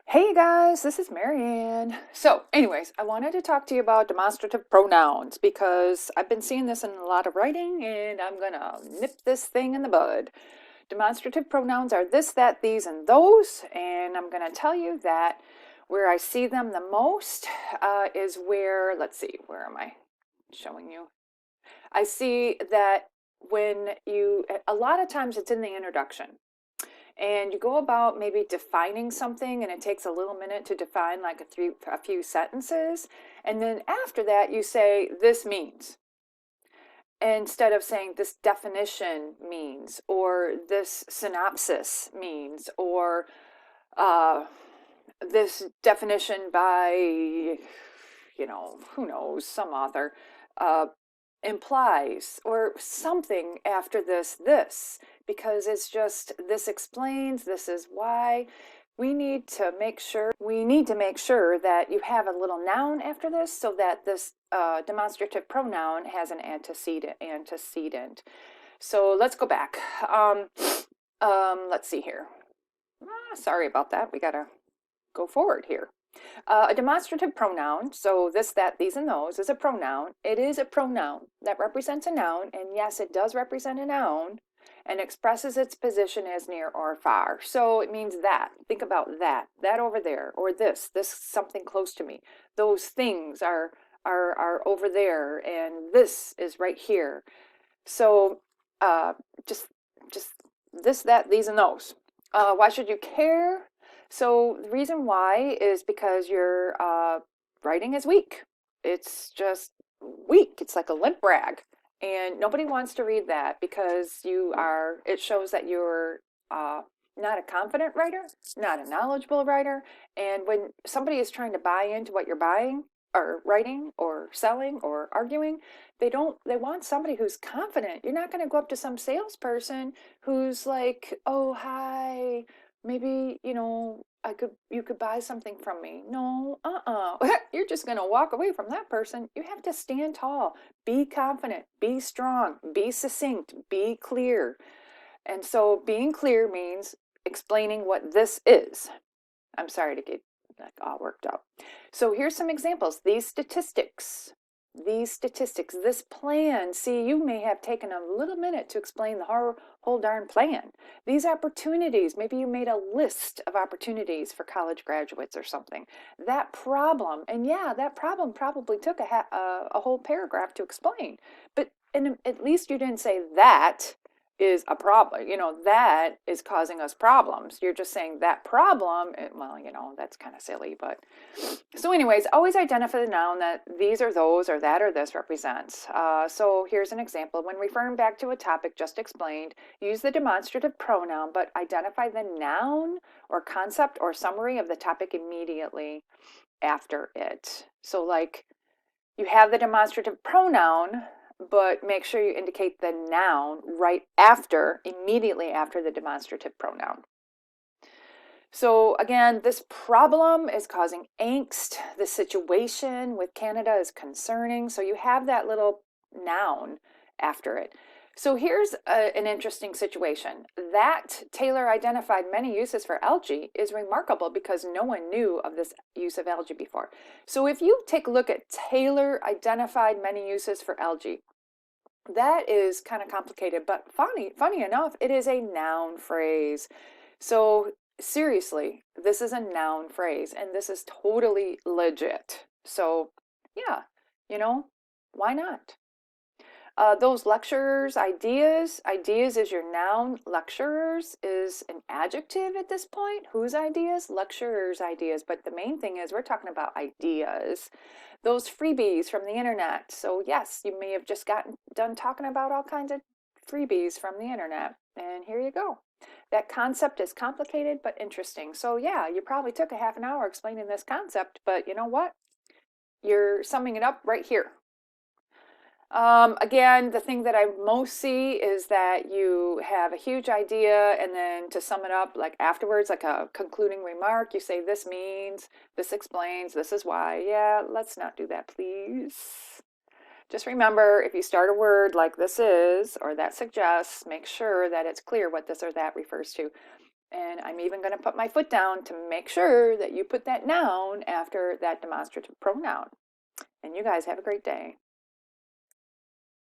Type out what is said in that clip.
Hey guys, this is Marianne. So, anyways, I wanted to talk to you about demonstrative pronouns because I've been seeing this in a lot of writing and I'm gonna nip this thing in the bud. Demonstrative pronouns are this, that, these, and those, and I'm gonna tell you that where I see them the most is where, let's see, where am I showing you? I see that a lot of times it's in the introduction and you go about maybe defining something and it takes a little minute to define like a few sentences, and then after that you say this means, instead of saying this definition means or this synopsis means or uh, this definition by who knows, some author uh, implies or something after this, because it's just this explains, this is why. We need to make sure that you have a little noun after this so that this demonstrative pronoun has an antecedent. So let's go back. Let's see here. Sorry about that. We gotta go forward here. A demonstrative pronoun, so this, that, these, and those, is a pronoun. It is a pronoun that represents a noun, and yes, it does represent a noun, and expresses its position as near or far. So it means that. Think about that over there, or this something close to me. Those things are over there, and this is right here. So uh, just just this, that, these, and those. Why should you care? So the reason why is because your writing is weak. It's just weak. It's like a limp rag. And nobody wants to read that because it shows that you're not a confident writer, not a knowledgeable writer. And when somebody is trying to buy into what you're buying or writing or selling or arguing, they want somebody who's confident. You're not going to go up to some salesperson who's like, "Oh, hi, maybe, you could buy something from me." No, You're just going to walk away from that person. You have to stand tall, be confident, be strong, be succinct, be clear. And so being clear means explaining what this is. I'm sorry to get like all worked up. So here's some examples. These statistics, this plan. See, you may have taken a little minute to explain the whole darn plan. These opportunities, maybe you made a list of opportunities for college graduates or something. That problem, and yeah, that problem probably took a whole paragraph to explain. But at least you didn't say that is a problem, that is causing us problems. You're just saying that problem, well, that's kind of silly, but so anyways, always identify the noun that these or those or that or this represents. So here's an example. When referring back to a topic just explained, use the demonstrative pronoun, but identify the noun or concept or summary of the topic immediately after it. So like you have the demonstrative pronoun, but make sure you indicate the noun immediately after the demonstrative pronoun. So again, this problem is causing angst. The situation with Canada is concerning. So you have that little noun after it. So here's an interesting situation. That Taylor identified many uses for algae is remarkable because no one knew of this use of algae before. So if you take a look at Taylor identified many uses for algae, that is kind of complicated, but funny enough, it is a noun phrase. So seriously, this is a noun phrase and this is totally legit. So yeah, why not? Those lecturers, ideas is your noun. Lecturers is an adjective at this point. Whose ideas? Lecturers' ideas. But the main thing is we're talking about ideas. Those freebies from the internet. So yes, you may have just gotten done talking about all kinds of freebies from the internet. And here you go. That concept is complicated but interesting. So yeah, you probably took a half an hour explaining this concept, but you know what? You're summing it up right here. Again, the thing that I most see is that you have a huge idea and then to sum it up, like afterwards, like a concluding remark, you say this means, this explains, this is why. Yeah, let's not do that, please. Just remember, if you start a word like this is or that suggests, make sure that it's clear what this or that refers to. And I'm even going to put my foot down to make sure that you put that noun after that demonstrative pronoun. And you guys have a great day.